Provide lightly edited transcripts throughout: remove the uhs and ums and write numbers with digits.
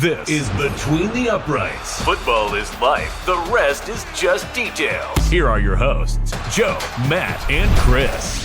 This is Between the Uprights. Football is life. The rest is just details. Here are your hosts, Joe, Matt, and Chris.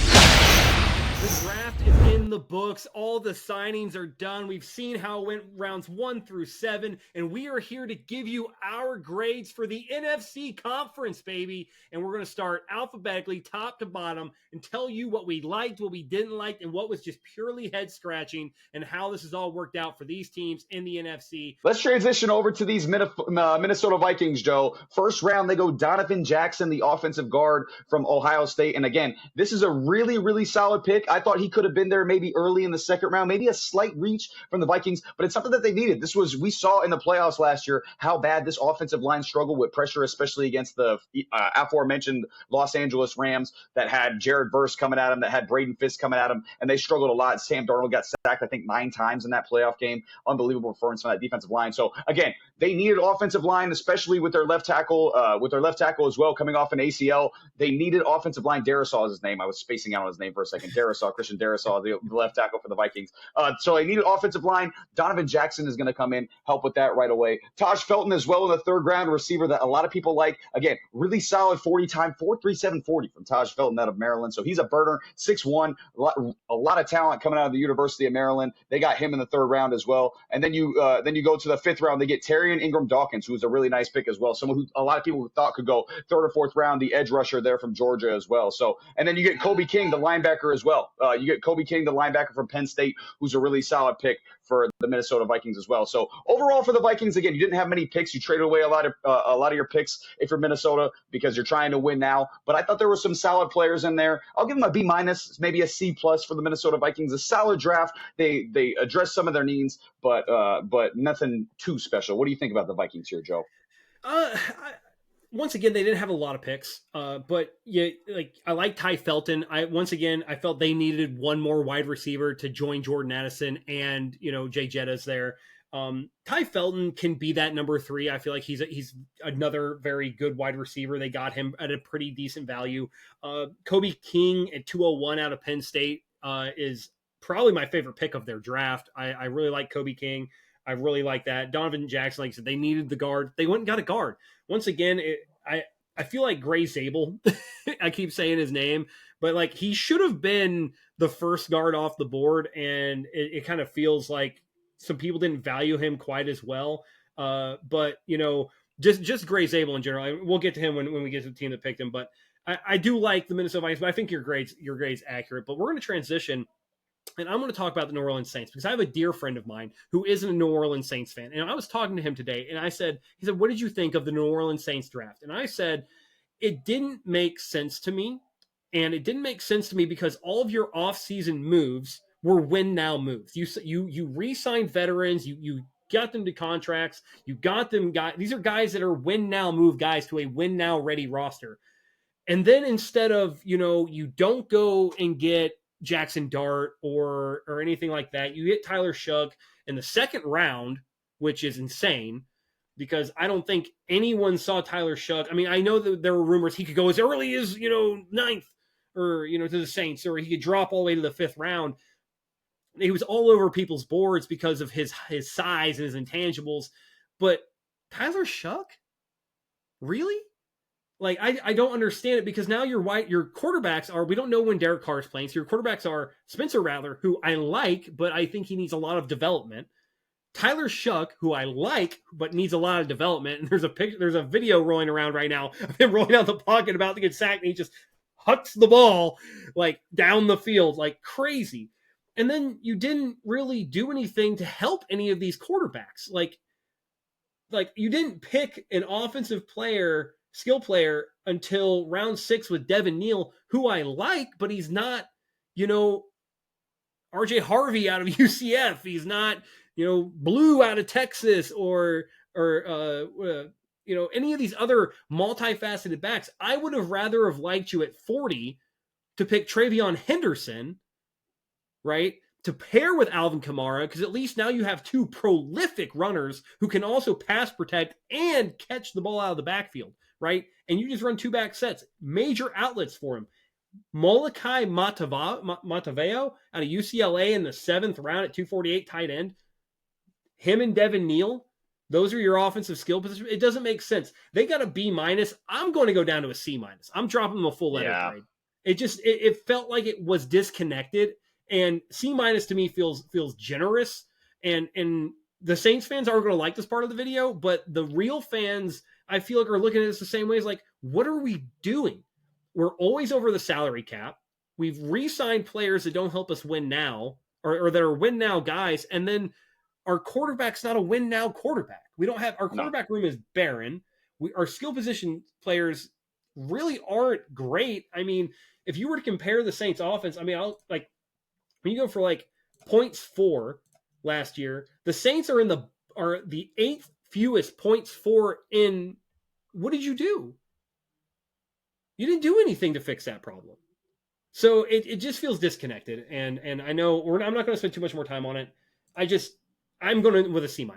The draft is in the books. All the signings are done. We've seen how it went rounds 1 through 7, and we are here to give you our grades for the NFC conference, baby. And we're going to start alphabetically, top to bottom, and tell you what we liked, what we didn't like, and what was just purely head-scratching, and how this has all worked out for these teams in the NFC. Let's transition over to these Minnesota Vikings, Joe. First round, they go Donovan Jackson, the offensive guard from Ohio State. And again, this is a really, really solid pick. I thought he could have been there maybe early in the second round, maybe a slight reach from the Vikings, but it's something that they needed. We saw in the playoffs last year how bad this offensive line struggled with pressure, especially against the aforementioned Los Angeles Rams that had Jared Verse coming at him, that had Braden Fisk coming at him, and they struggled a lot. Sam Darnold got sacked, I think, 9 times in that playoff game. Unbelievable performance on that defensive line. So again, they needed offensive line, especially with their left tackle, as well, coming off an ACL. They needed offensive line. Darisaw is his name. I was spacing out on his name for a second. Christian Darisaw, the left tackle for the Vikings. So they needed offensive line. Donovan Jackson is going to come in, help with that right away. Taj Felton as well in the third round, receiver that a lot of people like. Again, really solid 40 time, 4.37 40 from Taj Felton out of Maryland. So he's a burner, 6'1", a lot of talent coming out of the University of Maryland. They got him in the third round as well. And then you go to the fifth round. They get Terrion Ingram Dawkins, who's a really nice pick as well. Someone who a lot of people thought could go third or fourth round, the edge rusher there from Georgia as well. So, and then you get Kobe King, the linebacker as well. You get Kobe King, the linebacker from Penn State, who's a really solid pick for the Minnesota Vikings as well. So overall for the Vikings, again, you didn't have many picks. You traded away a lot of your picks if you're Minnesota because you're trying to win now. But I thought there were some solid players in there. I'll give them a B-, maybe a C+ for the Minnesota Vikings. A solid draft. They addressed some of their needs, but nothing too special. What do you think about the Vikings here, Joe? Once again, they didn't have a lot of picks, but yeah, I like Ty Felton. I felt they needed one more wide receiver to join Jordan Addison and Jay Jetta's there. Ty Felton can be that number 3. I feel like he's another very good wide receiver. They got him at a pretty decent value. Kobe King at 201 out of Penn State is probably my favorite pick of their draft. I really like Kobe King. I really like that. Donovan Jackson, like I said, they needed the guard. They went and got a guard. Once again, I feel like Gray Zabel. I keep saying his name, but he should have been the first guard off the board, and it kind of feels like some people didn't value him quite as well. But just Gray Zabel in general. We'll get to him when we get to the team that picked him. But I do like the Minnesota Vikings. But I think your grade's accurate. But we're going to transition. And I'm going to talk about the New Orleans Saints because I have a dear friend of mine who isn't a New Orleans Saints fan. And I was talking to him today and he said, what did you think of the New Orleans Saints draft? And I said, it didn't make sense to me. And it didn't make sense to me because all of your offseason moves were win now moves. You re-signed veterans. You got them to contracts. You got them guys. These are guys that are win now move guys to a win now ready roster. And then instead of, you don't go and get Jackson Dart or anything like that. You get Tyler Shough in the second round, which is insane because I don't think anyone saw Tyler Shough. I mean, I know that there were rumors he could go as early as, 9th or, to the Saints, or he could drop all the way to the 5th round. He was all over people's boards because of his size and his intangibles. But Tyler Shough? Really? I don't understand it because now your quarterbacks are, we don't know when Derek Carr is playing. So your quarterbacks are Spencer Rattler, who I like, but I think he needs a lot of development. Tyler Shough, who I like, but needs a lot of development. And there's a video rolling around right now of him rolling out the pocket about to get sacked. And he just hucks the ball down the field like crazy. And then you didn't really do anything to help any of these quarterbacks. Like you didn't pick an offensive player, skill player until round 6 with Devin Neal, who I like, but he's not, RJ Harvey out of UCF. He's not, Blue out of Texas or any of these other multifaceted backs. I would have rather have liked you at 40 to pick Travion Henderson, right? To pair with Alvin Kamara, because at least now you have 2 prolific runners who can also pass protect and catch the ball out of the backfield, right? And you just run 2 back sets, major outlets for him. Molokai Mataveo out of UCLA in the 7th round at 248 tight end. him and Devin Neal, those are your offensive skill positions. It doesn't make sense. They got a B-. I'm going to go down to a C-. I'm dropping them a full letter grade. It felt like it was disconnected, and C- to me feels generous. And the Saints fans aren't going to like this part of the video, but the real fans, I feel like, are looking at this the same way. As like, what are we doing? We're always over the salary cap. We've re-signed players that don't help us win now, or that are win now guys, and then our quarterback's not a win now quarterback. We don't have, our quarterback room is barren. Our skill position players really aren't great. I mean, if you were to compare the Saints offense, I mean, when you go for like points for last year, the Saints are the 8th fewest points for in. What did you do? You didn't do anything to fix that problem. So it just feels disconnected. And I know I'm not going to spend too much more time on it. I'm going with a C-.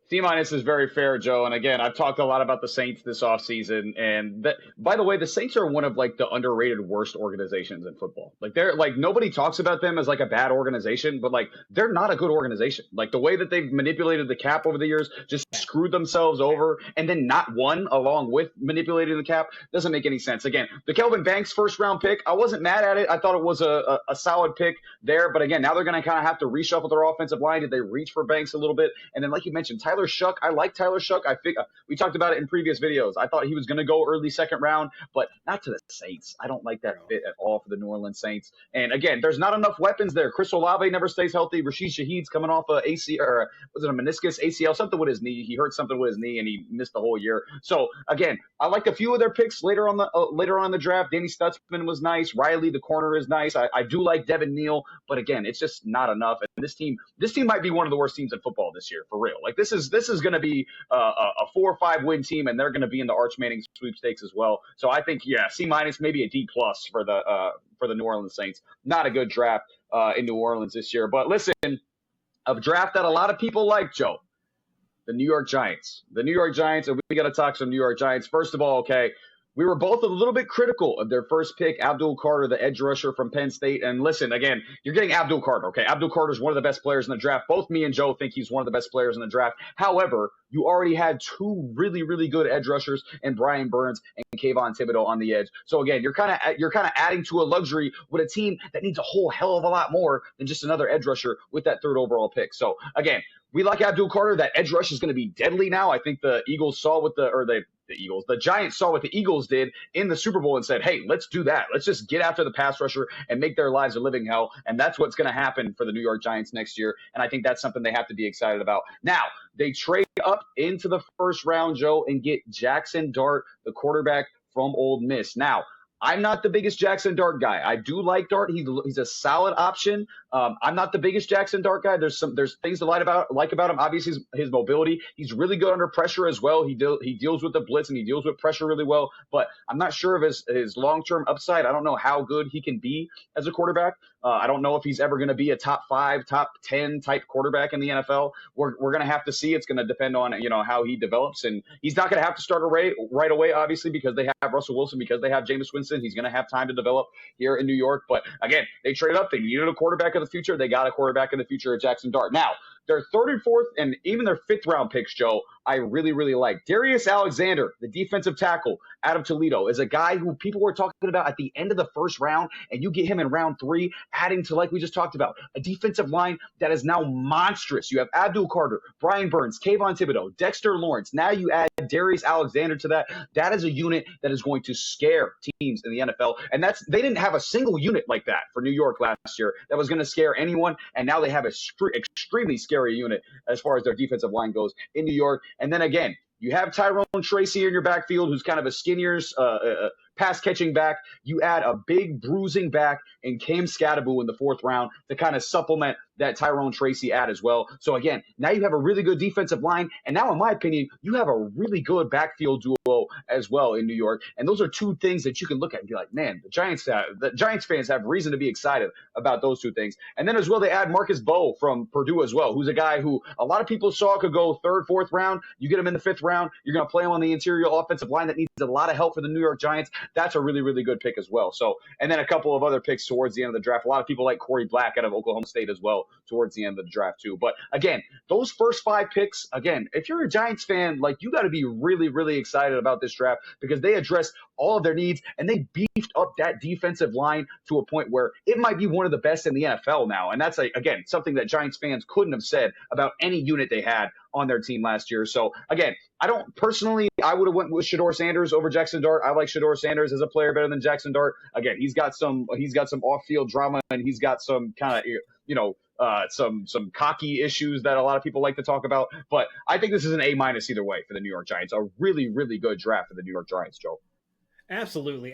C- is very fair, Joe. And again, I've talked a lot about the Saints this offseason. And by the way, the Saints are one of like the underrated worst organizations in football. Like they're like, nobody talks about them as like a bad organization, but like they're not a good organization. Like the way that they've manipulated the cap over the years, just screwed themselves over, and then not won along with manipulating the cap doesn't make any sense. Again, the Kelvin Banks first round pick, I wasn't mad at it. I thought it was a solid pick there. But again, now they're going to kind of have to reshuffle their offensive line. Did they reach for Banks a little bit? And then, like you mentioned, Tyler Shuck. I like Tyler Shuck. I think we talked about it in previous videos. I thought he was going to go early second round, but not to the Saints. I don't like that fit at all for the New Orleans Saints. And again, there's not enough weapons there. Chris Olave never stays healthy. Rashid Shaheed's coming off a was it a meniscus, ACL, something with his knee. He hurt something with his knee and he missed the whole year. So again, I like a few of their picks later on in the draft. Danny Stutzman was nice. Riley, the corner, is nice. I do like Devin Neal, but again, it's just not enough. And this team might be one of the worst teams in football this year, for real. Like this is going to be a 4 or 5 win team, and they're going to be in the Arch Manning sweepstakes as well. So I think, C-, maybe a D+ for the New Orleans Saints. Not a good draft in New Orleans this year. But listen, a draft that a lot of people like, Joe, the New York Giants. The New York Giants, and we got to talk some New York Giants. First of all, okay, we were both a little bit critical of their first pick, Abdul Carter, the edge rusher from Penn State. And listen, again, you're getting Abdul Carter, okay? Abdul Carter is one of the best players in the draft. Both me and Joe think he's one of the best players in the draft. However, you already had 2 really, really good edge rushers in Brian Burns and Kayvon Thibodeau on the edge. So again, you're kind of adding to a luxury with a team that needs a whole hell of a lot more than just another edge rusher with that 3rd overall pick. So again, we like Abdul Carter. That edge rush is going to be deadly now. I think the Eagles saw what the Giants saw what the Eagles did in the Super Bowl and said, hey, let's do that. Let's just get after the pass rusher and make their lives a living hell. And that's what's going to happen for the New York Giants next year. And I think that's something they have to be excited about. Now, they trade up into the first round, Joe, and get Jackson Dart, the quarterback from Ole Miss. Now, I'm not the biggest Jackson Dart guy. I do like Dart. He's a solid option. I'm not the biggest Jackson Dart guy. There's things to like about him. Obviously, his mobility. He's really good under pressure as well. He deals with the blitz and he deals with pressure really well. But I'm not sure of his long-term upside. I don't know how good he can be as a quarterback. I don't know if he's ever going to be a top 5, top 10 type quarterback in the NFL. We're going to have to see. It's going to depend on how he develops, and he's not going to have to start right away, obviously, because they have Russell Wilson, because they have Jameis Winston. He's going to have time to develop here in New York. But again, they traded up. They needed a quarterback of the future. They got a quarterback in the future at Jackson Dart. Now, their 3rd and 4th and even their 5th round picks, Joe, I really, really like. Darius Alexander, the defensive tackle out of Toledo, is a guy who people were talking about at the end of the first round, and you get him in round 3, adding to, like we just talked about, a defensive line that is now monstrous. You have Abdul Carter, Brian Burns, Kayvon Thibodeau, Dexter Lawrence. Now you add Darius Alexander to that. That is a unit that is going to scare teams in the NFL. And they didn't have a single unit like that for New York last year that was going to scare anyone. And now they have an extremely scary unit as far as their defensive line goes in New York. And then again, you have Tyrone Tracy in your backfield, who's kind of a skinnier pass-catching back. You add a big bruising back in Cam Scatteraboo in the 4th round to kind of supplement that Tyrone Tracy add as well. So again, now you have a really good defensive line, and now in my opinion, you have a really good backfield duo as well in New York. And those are 2 things that you can look at and be like, man, the Giants fans have reason to be excited about those 2 things. And then as well, they add Marcus Bowe from Purdue as well, who's a guy who a lot of people saw could go 3rd, 4th round. You get him in the 5th round, you're going to play him on the interior offensive line that needs a lot of help for the New York Giants. That's a really, really good pick as well. So, and then a couple of other picks towards the end of the draft. A lot of people like Corey Black out of Oklahoma State as well. towards the end of the draft too. But again, those first 5 picks, again, if you're a Giants fan, like you got to be really, really excited about this draft because they addressed all of their needs and they beefed up that defensive line to a point where it might be one of the best in the NFL now. And that's, again, something that Giants fans couldn't have said about any unit they had on their team last year. So again, I would have went with Shedeur Sanders over Jackson Dart. I like Shedeur Sanders as a player better than Jackson Dart. Again, he's got some off-field drama and he's got some kind of, some cocky issues that a lot of people like to talk about. But I think this is an A- either way for the New York Giants. A really, really good draft for the New York Giants, Joe. Absolutely.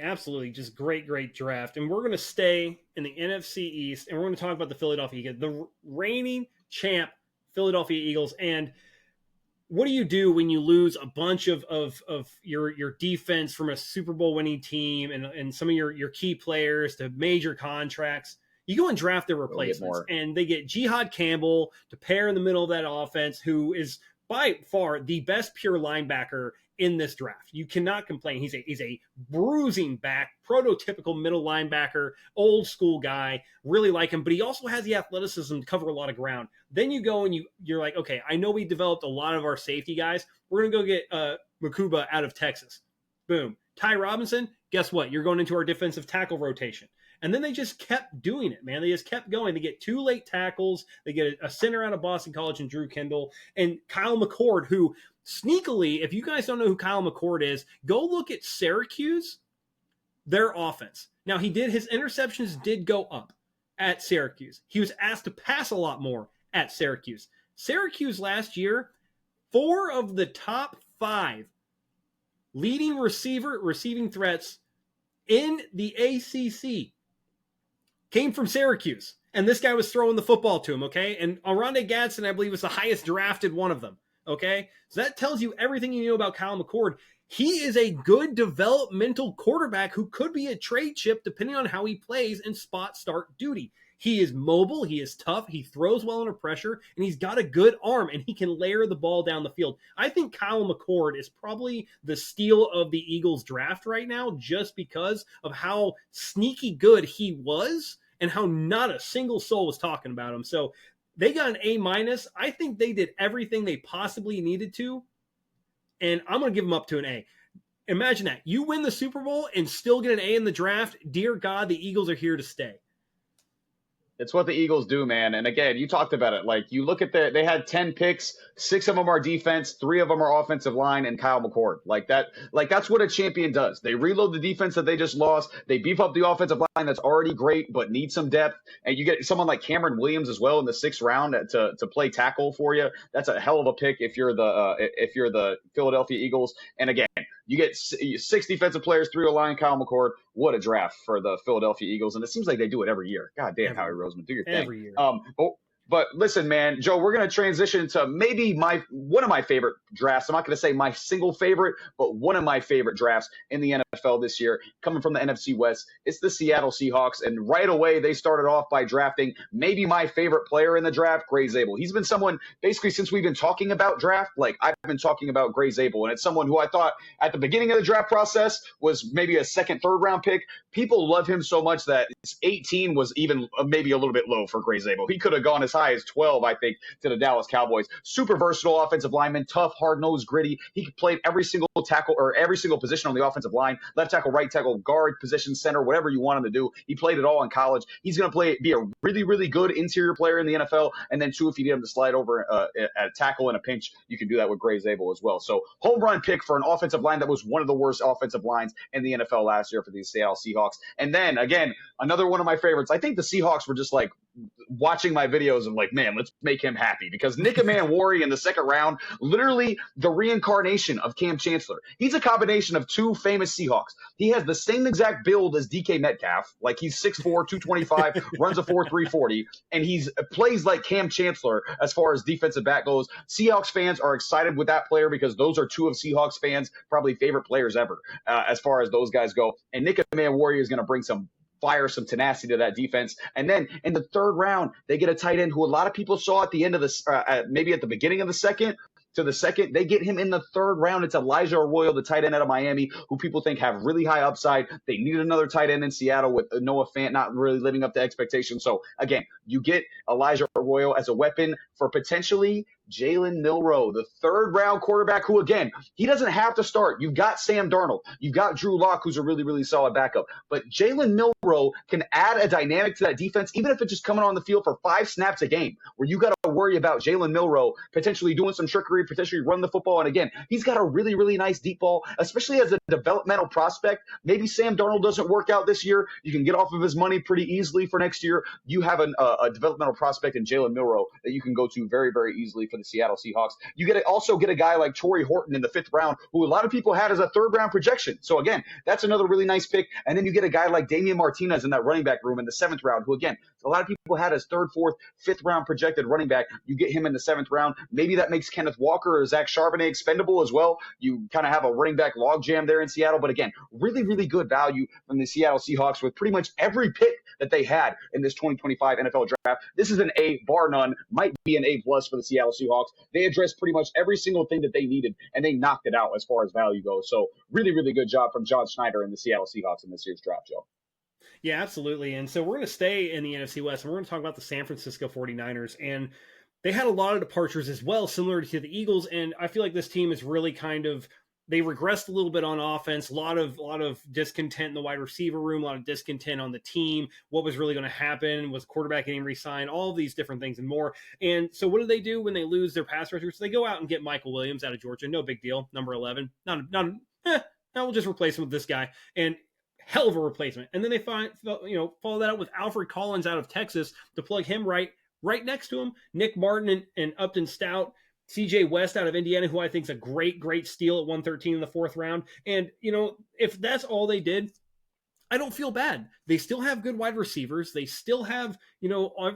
Just great draft. And we're going to stay in the NFC East, and we're going to talk about the Philadelphia Eagles, the reigning champ Philadelphia Eagles. And what do you do when you lose a bunch of your defense from a Super Bowl winning team and some of your key players to major contracts? You go and draft their replacements, and they get Jihad Campbell to pair in the middle of that offense, who is by far the best pure linebacker in this draft. You cannot complain. He's a bruising back, prototypical middle linebacker, old school guy. Really like him, but he also has the athleticism to cover a lot of ground. Then you go and you're like, okay, I know we developed a lot of our safety guys. We're gonna go get Makuba out of Texas. Boom. Ty Robinson. Guess what? You're going into our defensive tackle rotation. And then they just kept doing it, man. They just kept going. They get 2 late tackles. They get a center out of Boston College and Drew Kendall. And Kyle McCord, who sneakily, if you guys don't know who Kyle McCord is, go look at Syracuse, their offense. Now, his interceptions did go up at Syracuse. He was asked to pass a lot more at Syracuse. Syracuse last year, 4 of the top 5 leading receiving threats in the ACC came from Syracuse. And this guy was throwing the football to him, okay? And Oronde Gadsden, I believe, was the highest drafted one of them, okay? So that tells you everything you know about Kyle McCord. He is a good developmental quarterback who could be a trade chip depending on how he plays in spot start duty. He is mobile, he is tough, he throws well under pressure, and he's got a good arm, and he can layer the ball down the field. I think Kyle McCord is probably the steal of the Eagles draft right now just because of how sneaky good he was and how not a single soul was talking about him. So they got an A-. I think they did everything they possibly needed to, and I'm going to give them up to an A. Imagine that. You win the Super Bowl and still get an A in the draft. Dear God, the Eagles are here to stay. It's what the Eagles do, man. And again, you talked about it. Like, you look at they had 10 picks, 6 of them are defense, 3 of them are offensive line, and Kyle McCord. That's what a champion does. They reload the defense that they just lost. They beef up the offensive line that's already great, but needs some depth. And you get someone like Cameron Williams as well in the 6th round to play tackle for you. That's a hell of a pick if you're the Philadelphia Eagles. And again, you get 6 defensive players, 3 O-line, Kyle McCord. What a draft for the Philadelphia Eagles. And it seems like they do it every year. God damn, Howie Roseman, do your thing. Every year. But listen, man, Joe, we're going to transition to maybe one of my favorite drafts. I'm not going to say my single favorite, but one of my favorite drafts in the NFL this year, coming from the NFC West. It's the Seattle Seahawks. And right away, they started off by drafting maybe my favorite player in the draft, Gray Zabel. He's been someone, basically, since we've been talking about draft, like I've been talking about Gray Zabel. And it's someone who I thought at the beginning of the draft process was maybe a 2nd, 3rd round pick. People love him so much that 18 was even maybe a little bit low for Gray Zabel. He could have gone as high as 12, I think, to the Dallas Cowboys. Super versatile offensive lineman, tough, hard-nosed, gritty. He played every single tackle or every single position on the offensive line, left tackle, right tackle, guard, position, center, whatever you want him to do. He played it all in college. He's going to be a really, really good interior player in the NFL. And then, too, if you need him to slide over at tackle in a pinch, you can do that with Gray Zabel as well. So, home run pick for an offensive line that was one of the worst offensive lines in the NFL last year for the Seattle Seahawks. And then, again, another one of my favorites. I think the Seahawks were just like watching my videos and like, man, let's make him happy, because Nick Manwari in the 2nd round, literally the reincarnation of Cam Chancellor. He's a combination of 2 famous Seahawks. He has the same exact build as DK Metcalf. Like, he's 6'4", 225, runs a 4.3 40, and he's plays like Cam Chancellor as far as defensive back goes. Seahawks fans are excited with that player because those are 2 of Seahawks fans' probably favorite players ever as far as those guys go. And Nick Manwari is going to bring some fire, some tenacity to that defense. And then in the 3rd round, they get a tight end who a lot of people saw at the end of this, maybe at the beginning of the 2nd, to the second. They get him in the third round. It's Elijah Arroyo, the tight end out of Miami, who people think have really high upside. They need another tight end in Seattle with Noah Fant not really living up to expectations. So again, you get Elijah Arroyo as a weapon for potentially Jalen Milroe, the third round quarterback who, again, he doesn't have to start. You've got Sam Darnold. You've got Drew Lock, who's a really, really solid backup. But Jalen Milroe can add a dynamic to that defense, even if it's just coming on the field for 5 snaps a game, where you got to worry about Jalen Milroe potentially doing some trickery, potentially run the football. And again, he's got a really, really nice deep ball, especially as a developmental prospect. Maybe Sam Darnold doesn't work out this year. You can get off of his money pretty easily for next year. You have a developmental prospect in Jalen Milroe that you can go to very, very easily for the Seattle Seahawks. You also get a guy like Torrey Horton in the 5th round, who a lot of people had as a 3rd round projection. So again, that's another really nice pick. And then you get a guy like Damian Martinez in that running back room in the 7th round, who again, a lot of people had as 3rd, 4th, 5th round projected running back. You get him in the 7th round. Maybe that makes Kenneth Walker or Zach Charbonnet expendable as well. You kind of have a running back logjam there in Seattle. But again, really, really good value from the Seattle Seahawks with pretty much every pick that they had in this 2025 NFL draft. This is an A, bar none, might be an A+ for the Seattle Seahawks. They addressed pretty much every single thing that they needed, and they knocked it out as far as value goes. So really, really good job from John Schneider and the Seattle Seahawks in this year's draft, Joe. Yeah, absolutely. And so we're going to stay in the NFC West, and we're going to talk about the San Francisco 49ers. And they had a lot of departures as well, similar to the Eagles. And I feel like this team is really they regressed a little bit on offense, a lot of discontent in the wide receiver room, a lot of discontent on the team. What was really going to happen? Was quarterback getting re-signed? All of these different things and more. And so what do they do when they lose their pass rushers? So they go out and get Michael Williams out of Georgia. No big deal. Number 11. Now we'll just replace him with this guy. And hell of a replacement. And then they follow that up with Alfred Collins out of Texas to plug him right next to him. Nick Martin and Upton Stout. CJ West out of Indiana, who I think is a great, great steal at 113 in the 4th round. And, if that's all they did, I don't feel bad. They still have good wide receivers. They still have,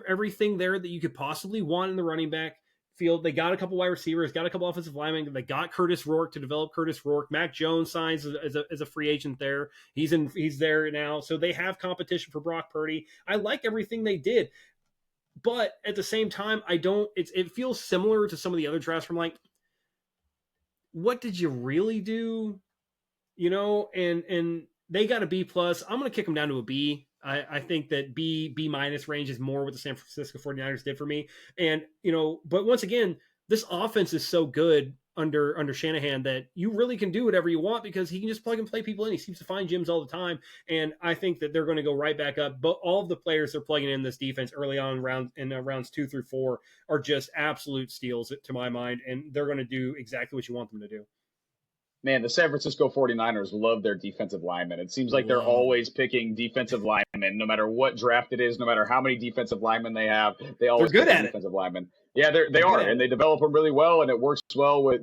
everything there that you could possibly want in the running back field. They got a couple wide receivers, got a couple offensive linemen. They got Curtis Rourke to develop Curtis Rourke. Mac Jones signs as a free agent there. He's there now. So they have competition for Brock Purdy. I like everything they did. But at the same time, it feels similar to some of the other drafts from like, what did you really do? And they got a B+. I'm going to kick them down to a B. I think that B- range is more what the San Francisco 49ers did for me. And, but once again, this offense is so good under Shanahan that you really can do whatever you want because he can just plug and play people in. He seems to find gyms all the time. And I think that they're going to go right back up. But all of the players they're plugging in this defense early on rounds 2 through 4 are just absolute steals to my mind. And they're going to do exactly what you want them to do. Man, the San Francisco 49ers love their defensive linemen. It seems like they're always picking defensive linemen, no matter what draft it is, no matter how many defensive linemen they have. They always pick defensive linemen. Yeah, they are, and they develop them really well, and it works well with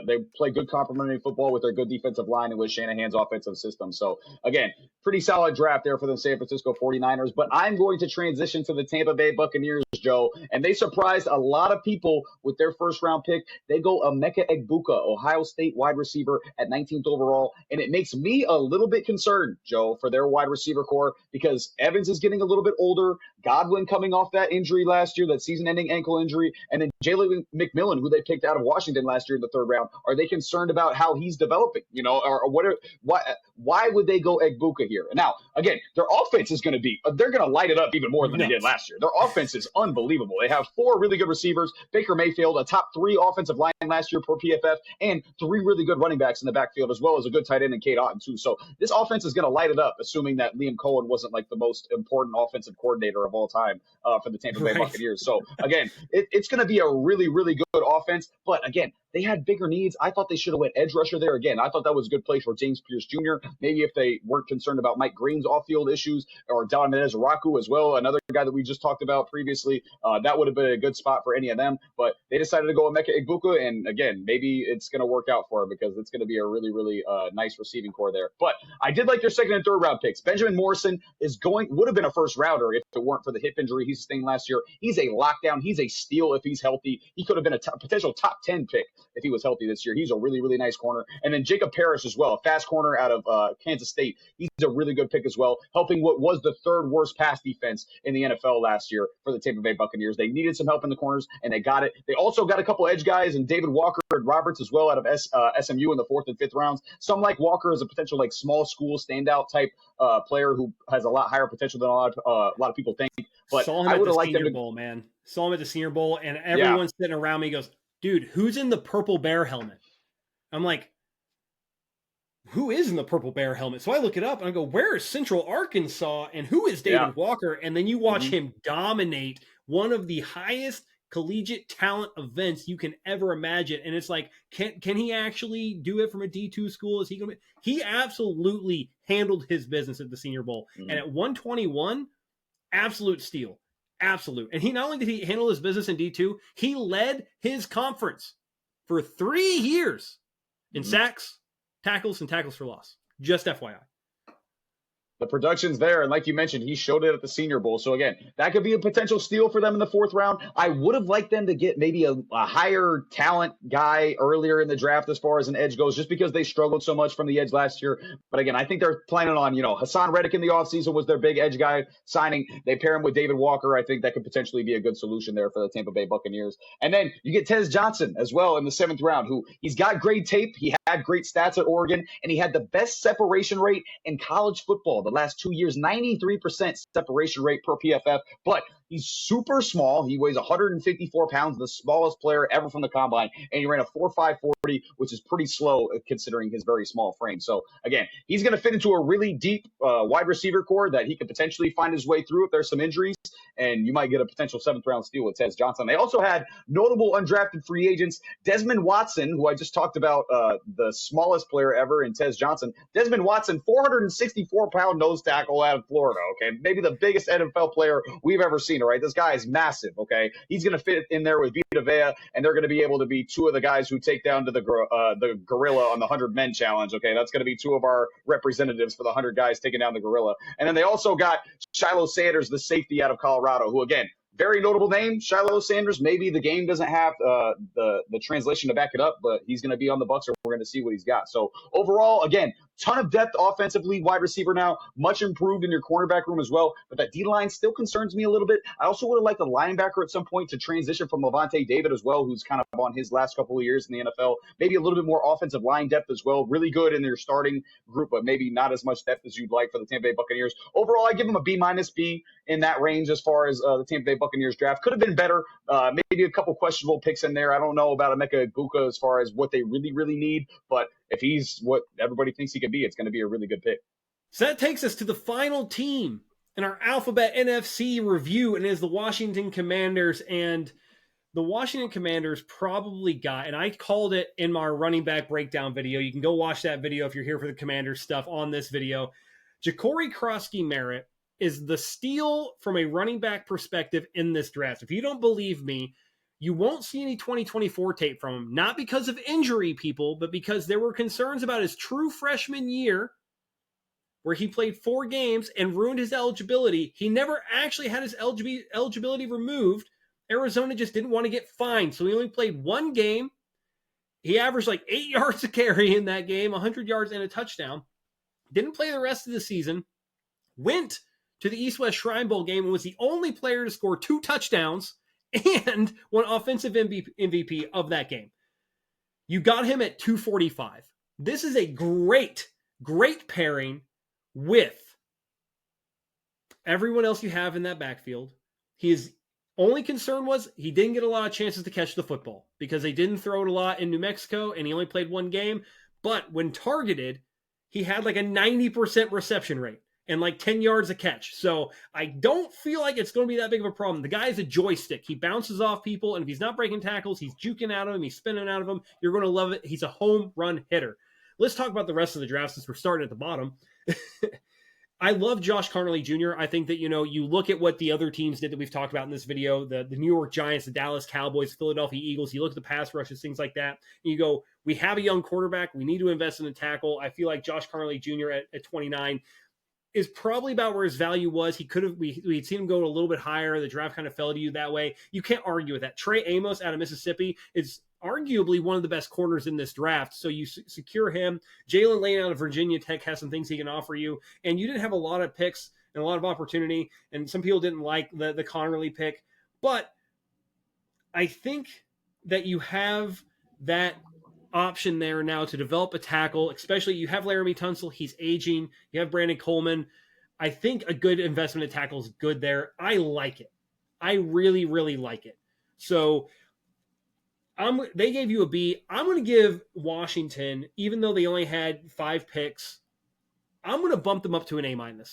they play good complementary football with their good defensive line and with Shanahan's offensive system. So, again, pretty solid draft there for the San Francisco 49ers, but I'm going to transition to the Tampa Bay Buccaneers, Joe, and they surprised a lot of people with their first-round pick. They go Emeka Egbuka, Ohio State wide receiver at 19th overall, and it makes me a little bit concerned, Joe, for their wide receiver core because Evans is getting a little bit older, Godwin coming off that injury last year, that season-ending ankle injury, and then Jalen McMillan, who they picked out of Washington last year in the 3rd round. Are they concerned about how he's developing? Why would they go Egbuka here? Now, again, their offense is going to be they're going to light it up even more than they did last year. Their offense is unbelievable. They have 4 really good receivers, Baker Mayfield, a top 3 offensive line last year per PFF, and 3 really good running backs in the backfield, as well as a good tight end in Cade Otton too. So this offense is going to light it up, assuming that Liam Cohen wasn't like the most important offensive coordinator of all time for the Tampa Bay Buccaneers. So again, it's going to be a really, really good offense. But again, they had bigger needs. I thought they should have went edge rusher there. Again, I thought that was a good place for James Pierce Jr. Maybe if they weren't concerned about Mike Green's off-field issues or Dominez Raku as well, another guy that we just talked about previously, that would have been a good spot for any of them. But they decided to go Emeka Egbuka, and again, maybe it's going to work out for him because it's going to be a really, really nice receiving core there. But I did like their 2nd and 3rd round picks. Benjamin Morrison would have been a first rounder if it weren't for the hip injury he sustained last year. He's a lockdown. He's a steal if he's healthy. He could have been a potential top 10 pick if he was healthy this year. He's a really, really nice corner. And then Jacob Parrish as well, a fast corner out of Kansas State. He's a really good pick as well, helping what was the third worst pass defense in the NFL last year for the Tampa Bay Buccaneers. They needed some help in the corners, and they got it. They also got a couple edge guys, and David Walker and Roberts as well out of SMU in the 4th and 5th rounds. Some like Walker as a potential like small school standout type player who has a lot higher potential than a lot of people think. But saw him I at would the have liked Senior them Bowl, man. Saw him at the Senior Bowl, and everyone sitting around me goes, dude, who's in the purple bear helmet? I'm like, who is in the purple bear helmet? So I look it up and I go, where is Central Arkansas and who is David Walker? And then you watch him dominate one of the highest collegiate talent events you can ever imagine. And it's like, can he actually do it from a D2 school? Is he going to? He absolutely handled his business at the Senior Bowl. And at 121, absolute steal. Absolute. And he not only did he handle his business in D2, he led his conference for 3 years in sacks, tackles, and tackles for loss. Just FYI. The production's there, and like you mentioned, he showed it at the Senior Bowl. So again, that could be a potential steal for them in the 4th round. I would have liked them to get maybe a higher talent guy earlier in the draft as far as an edge goes, just because they struggled so much from the edge last year. But again, I think they're planning on, Hassan Reddick in the offseason was their big edge guy signing. They pair him with David Walker. I think that could potentially be a good solution there for the Tampa Bay Buccaneers. And then you get Tez Johnson as well in the 7th round, who he's got great tape. He had great stats at Oregon, and he had the best separation rate in college football the last 2 years, 93% separation rate per PFF, but he's super small. He weighs 154 pounds, the smallest player ever from the combine, and he ran a 4.540, which is pretty slow considering his very small frame. So again, he's going to fit into a really deep wide receiver core that he could potentially find his way through if there's some injuries, and you might get a potential 7th round steal with Tez Johnson. They also had notable undrafted free agents, Desmond Watson, who I just talked about, the smallest player ever in Tez Johnson. Desmond Watson, 464-pound nose tackle out of Florida, okay? Maybe the biggest NFL player we've ever seen, all right? This guy is massive, okay? He's going to fit in there with Vita Vea, and they're going to be able to be two of the guys who take down to the gorilla on the 100-men challenge, okay? That's going to be two of our representatives for the 100 guys taking down the gorilla. And then they also got Shiloh Sanders, the safety out of Colorado, who, again, very notable name, Shiloh Sanders. Maybe the game doesn't have the translation to back it up, but he's going to be on the Bucs, or we're going to see what he's got. So overall, again, ton of depth offensively, wide receiver now, much improved in your cornerback room as well. But that D-line still concerns me a little bit. I also would have liked a linebacker at some point to transition from Levante David as well, who's kind of on his last couple of years in the NFL. Maybe a little bit more offensive line depth as well. Really good in their starting group, but maybe not as much depth as you'd like for the Tampa Bay Buccaneers. Overall, I give them a B-B in that range as far as the Tampa Bay Buccaneers draft. Could have been better. Maybe a couple questionable picks in there. I don't know about Emeka Egbuka as far as what they really, really need, but if he's what everybody thinks he could be, it's going to be a really good pick. So that takes us to the final team in our Alphabet NFC review, and it is the Washington Commanders. And the Washington Commanders probably got, and I called it in my running back breakdown video. You can go watch that video if you're here for the Commanders stuff on this video. Ja'Cory Krosky-Merritt is the steal from a running back perspective in this draft. If you don't believe me, you won't see any 2024 tape from him, not because of injury, people, but because there were concerns about his true freshman year where he played 4 games and ruined his eligibility. He never actually had his eligibility removed. Arizona just didn't want to get fined, so he only played 1 game. He averaged like 8 yards a carry in that game, 100 yards and a touchdown. Didn't play the rest of the season. Went to the East-West Shrine Bowl game and was the only player to score 2 touchdowns and won offensive MVP of that game. You got him at 245. This is a great, great pairing with everyone else you have in that backfield. His only concern was he didn't get a lot of chances to catch the football because they didn't throw it a lot in New Mexico and he only played 1 game. But when targeted, he had like a 90% reception rate and like 10 yards a catch. So I don't feel like it's going to be that big of a problem. The guy is a joystick. He bounces off people, and if he's not breaking tackles, he's juking out of him, he's spinning out of them. You're going to love it. He's a home run hitter. Let's talk about the rest of the draft since we're starting at the bottom. I love Josh Carnley Jr. I think that, you look at what the other teams did that we've talked about in this video, the New York Giants, the Dallas Cowboys, Philadelphia Eagles, you look at the pass rushes, things like that, and you go, we have a young quarterback. We need to invest in a tackle. I feel like Josh Carnley Jr. at 29 is probably about where his value was. He could have, we'd seen him go a little bit higher. The draft kind of fell to you that way. You can't argue with that. Trey Amos out of Mississippi is arguably one of the best corners in this draft. So you secure him. Jalen Lane out of Virginia Tech has some things he can offer you. And you didn't have a lot of picks and a lot of opportunity. And some people didn't like the Connerly pick. But I think that you have that option there now to develop a tackle, especially you have Laramie Tunsil. He's aging. You have Brandon Coleman. I think a good investment in tackle is good there. I like it. I really, really like it. So they gave you a B. I'm going to give Washington, even though they only had 5 picks, I'm going to bump them up to an A-.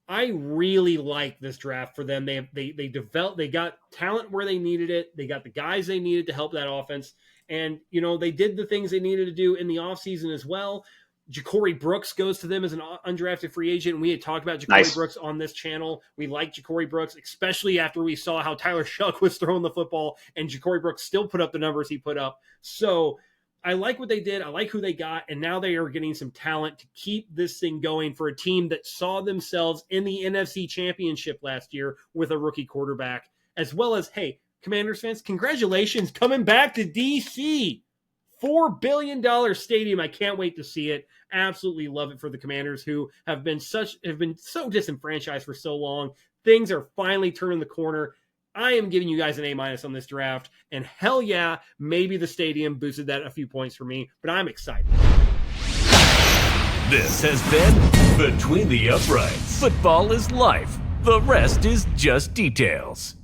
I really like this draft for them. They developed, they got talent where they needed it. They got the guys they needed to help that offense. And, they did the things they needed to do in the offseason as well. Ja'Cory Brooks goes to them as an undrafted free agent. And we had talked about Ja'Cory Brooks on this channel. We like Ja'Cory Brooks, especially after we saw how Tyler Shuck was throwing the football, and Ja'Cory Brooks still put up the numbers he put up. So I like what they did. I like who they got. And now they are getting some talent to keep this thing going for a team that saw themselves in the NFC Championship last year with a rookie quarterback, as well as, hey, Commanders fans, congratulations coming back to DC. $4 billion stadium. I can't wait to see it. Absolutely love it for the Commanders, who have been so disenfranchised for so long. Things are finally turning the corner. I am giving you guys an A- on this draft, and hell yeah, maybe the stadium boosted that a few points for me, but I'm excited. This has been Between the Uprights. Football is life. The rest is just details.